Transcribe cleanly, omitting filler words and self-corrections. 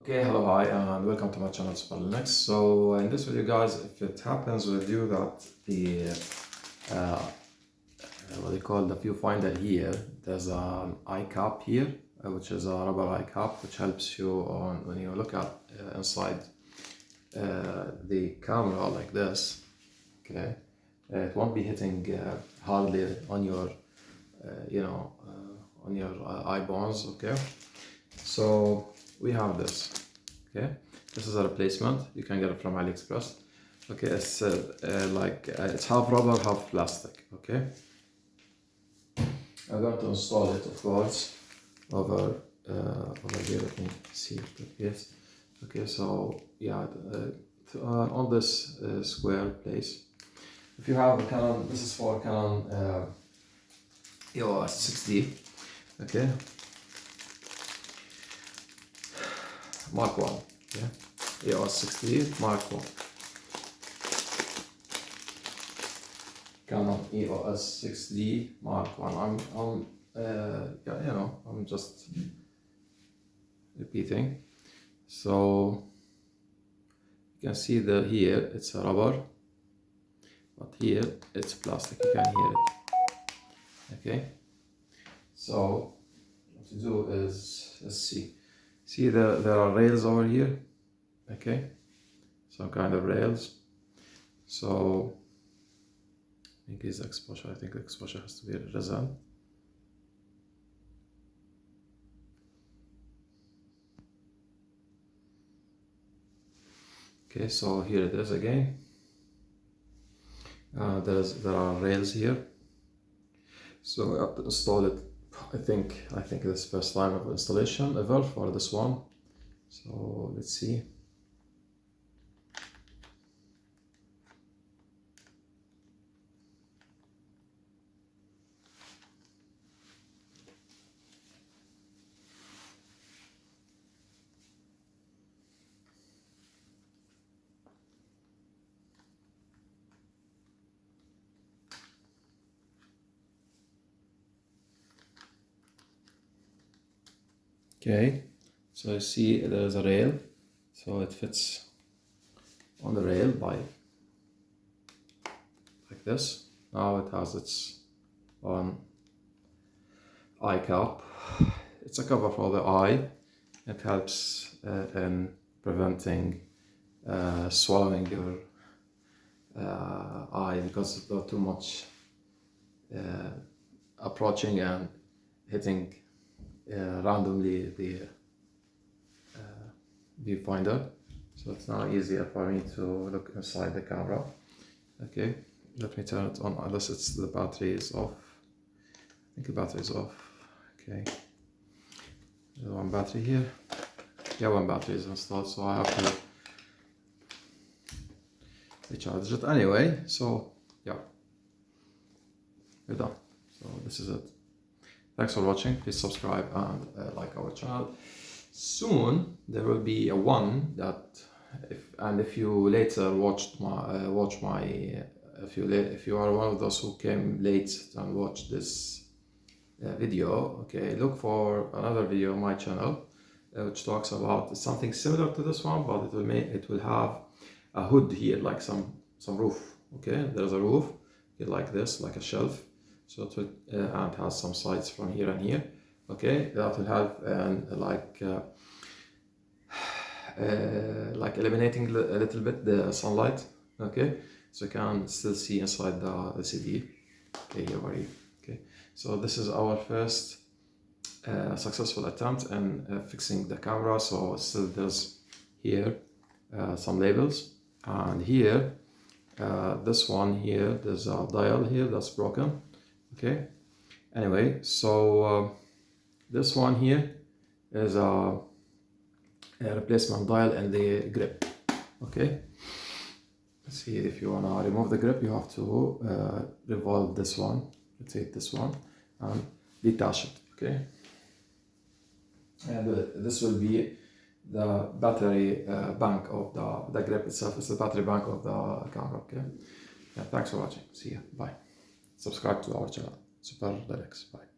Okay, hello, hi, and welcome to my channel Super Linux. So in this video, guys, if it happens with you that the what they call the viewfinder here, there's an Eyecap here, which is a rubber Eyecap, which helps you on when you look at inside the camera like this. Okay, it won't be hitting hardly on your on your eye bones. Okay, so we have this. Okay, this is a replacement. You can get it from AliExpress. Okay, it's it's half rubber, half plastic. Okay, I'm going to install it, of course, over here. Let me see. Yes. Okay, so yeah, on this square place. If you have a Canon, this is for Canon EOS 6D. Okay. Mark 1, yeah, EOS 6D Mark 1, Canon EOS 6D Mark 1. I'm just repeating. So you can see here it's a rubber, but here it's plastic. You can hear it. Okay. So what to do is, let's see. See, there are rails over here, okay, some kind of rails. So increase exposure. I think the exposure has to be resin. Okay, so here it is again. There are rails here. So I have to install it. I think this is the first time of installation ever for this one. So let's see. Okay, so you see there is a rail, so it fits on the rail like this. Now it has its own eye cap. It's a cover for the eye. It helps in preventing swallowing your eye because of too much approaching and hitting randomly the viewfinder. So it's now easier for me to look inside the camera. Okay, let me turn it on unless the battery is off. I think the battery is off. Okay, there's one battery here. Yeah, one battery is installed, so I have to recharge it anyway. So yeah, we're done. So this is it. Thanks for watching. Please subscribe and like our channel. Soon there will be a one that if you later watched my if you are one of those who came late and watched this video, okay, look for another video on my channel which talks about something similar to this one, but it will have a hood here, like some roof. Okay, there's a roof here like this, like a shelf. So it will, and has some sides from here and here. Okay, that will have like eliminating a little bit the sunlight. Okay, so you can still see inside the LCD. Okay, over here. Okay, so this is our first successful attempt in fixing the camera. So still there's here some labels, and here this one here, there's a dial here that's broken. Okay, anyway, so this one here is a replacement dial in the grip. Okay, let's see, if you want to remove the grip, you have to revolve this one, rotate this one, and detach it. Okay, and this will be the battery bank of the grip itself. Is the battery bank of the camera. Okay, yeah, thanks for watching. See you. Bye. Subscribe to our channel, Super Linux. Bye.